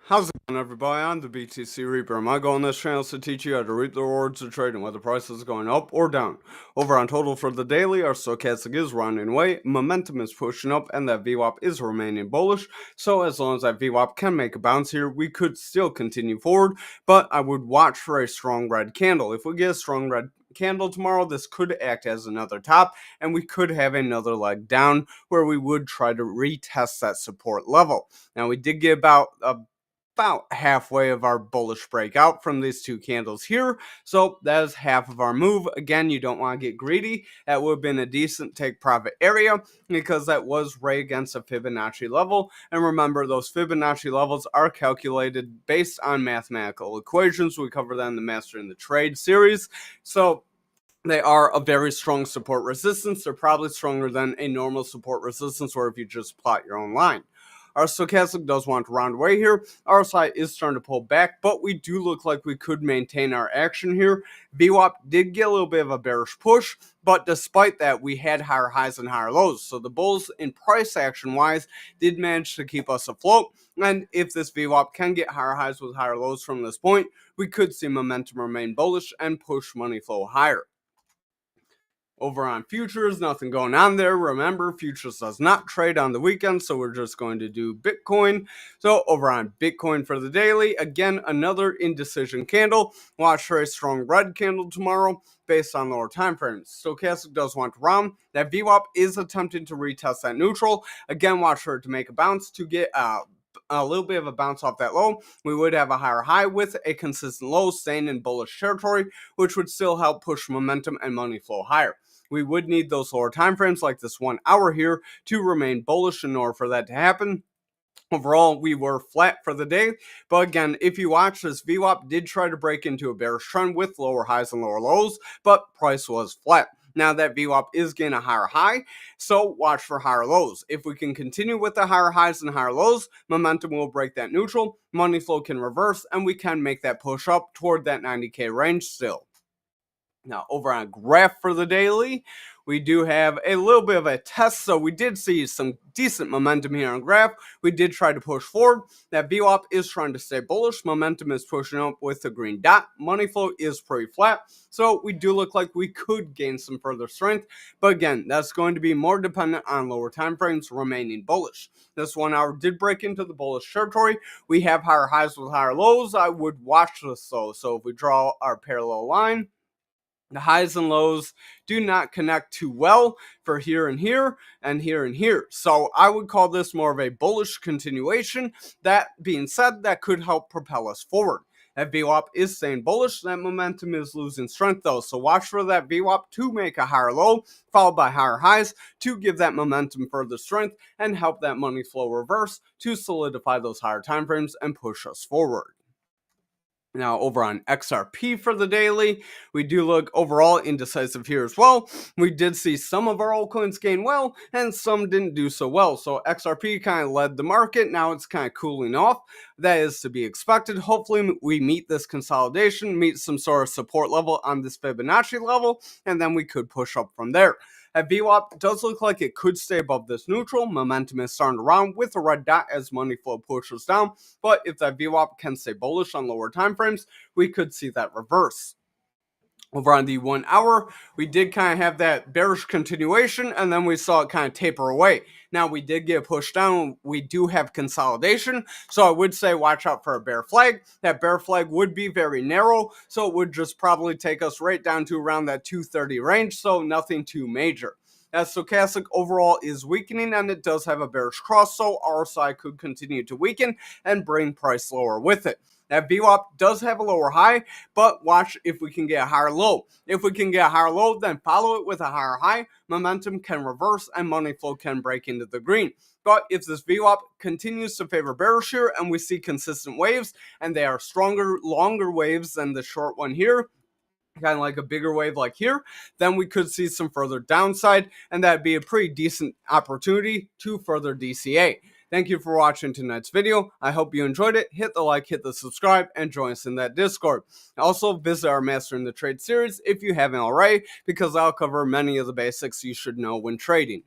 How's it going, everybody? I'm the BTC Reaper. My goal on this channel is to teach you how to reap the rewards of trading, whether prices are going up or down. Over on total for the daily, our stochastic is rounding away, momentum is pushing up, and that VWAP is remaining bullish. So as long as that VWAP can make a bounce here, we could still continue forward, but I would watch for a strong red candle. If we get a strong red candle tomorrow, this could act as another top, and we could have another leg down where we would try to retest that support level. Now, we did get about halfway of our bullish breakout from these two candles here. So that is half of our move. Again, you don't want to get greedy. That would have been a decent take profit area because that was right against a Fibonacci level. And remember, those Fibonacci levels are calculated based on mathematical equations. We cover that in the Mastering the Trade series. So they are a very strong support resistance. They're probably stronger than a normal support resistance, or if you just plot your own line. Our stochastic does want to round away here. RSI is starting to pull back, but we do look like we could maintain our action here. VWAP did get a little bit of a bearish push, but despite that, we had higher highs and higher lows. So the bulls in price action wise did manage to keep us afloat. And if this VWAP can get higher highs with higher lows from this point, we could see momentum remain bullish and push money flow higher. Over on futures, nothing going on there. Remember, futures does not trade on the weekend, so we're just going to do Bitcoin. So over on Bitcoin for the daily, again, another indecision candle. Watch for a strong red candle tomorrow based on lower time frames. Stochastic does want to round. That VWAP is attempting to retest that neutral. Again, watch for it to make a bounce to get a little bit of a bounce off that low. We would have a higher high with a consistent low staying in bullish territory, which would still help push momentum and money flow higher. We would need those lower time frames like this 1 hour here to remain bullish in order for that to happen. Overall, we were flat for the day, but again, if you watch, this VWAP did try to break into a bearish trend with lower highs and lower lows, but price was flat. Now that VWAP is getting a higher high, so watch for higher lows. If we can continue with the higher highs and higher lows, momentum will break that neutral, money flow can reverse, and we can make that push up toward that 90K range still. Now, over on graph for the daily, we do have a little bit of a test. So we did see some decent momentum here on graph. We did try to push forward. That VWAP is trying to stay bullish. Momentum is pushing up with the green dot. Money flow is pretty flat. So we do look like we could gain some further strength. But again, that's going to be more dependent on lower time frames remaining bullish. This 1 hour did break into the bullish territory. We have higher highs with higher lows. I would watch this though. So if we draw our parallel line, the highs and lows do not connect too well for here and here and here and here. So I would call this more of a bullish continuation. That being said, that could help propel us forward. That VWAP is staying bullish. That momentum is losing strength though. So watch for that VWAP to make a higher low followed by higher highs to give that momentum further strength and help that money flow reverse to solidify those higher time frames and push us forward. Now, over on XRP for the daily, we do look overall indecisive here as well. We did see some of our altcoins gain well, and some didn't do so well. So XRP kind of led the market. Now it's kind of cooling off. That is to be expected. Hopefully, we meet this consolidation, meet some sort of support level on this Fibonacci level, and then we could push up from there. At VWAP, does look like it could stay above this neutral. Momentum is starting to round with a red dot as money flow pushes down. But if that VWAP can stay bullish on lower time frames, we could see that reverse. Over on the 1 hour, we did kind of have that bearish continuation, and then we saw it kind of taper away. Now, we did get pushed down. We do have consolidation, so I would say watch out for a bear flag. That bear flag would be very narrow, so it would just probably take us right down to around that 230 range, so nothing too major. As stochastic overall is weakening, and it does have a bearish cross, so RSI could continue to weaken and bring price lower with it. That VWAP does have a lower high, but watch if we can get a higher low. If we can get a higher low, then follow it with a higher high. Momentum can reverse and money flow can break into the green. But if this VWAP continues to favor bearish here and we see consistent waves, and they are stronger, longer waves than the short one here, kind of like a bigger wave like here, then we could see some further downside, and that'd be a pretty decent opportunity to further DCA. Thank you for watching tonight's video. I hope you enjoyed it. Hit the like, hit the subscribe, and join us in that Discord. Also, visit our Mastering the Trade series if you haven't already, because I'll cover many of the basics you should know when trading.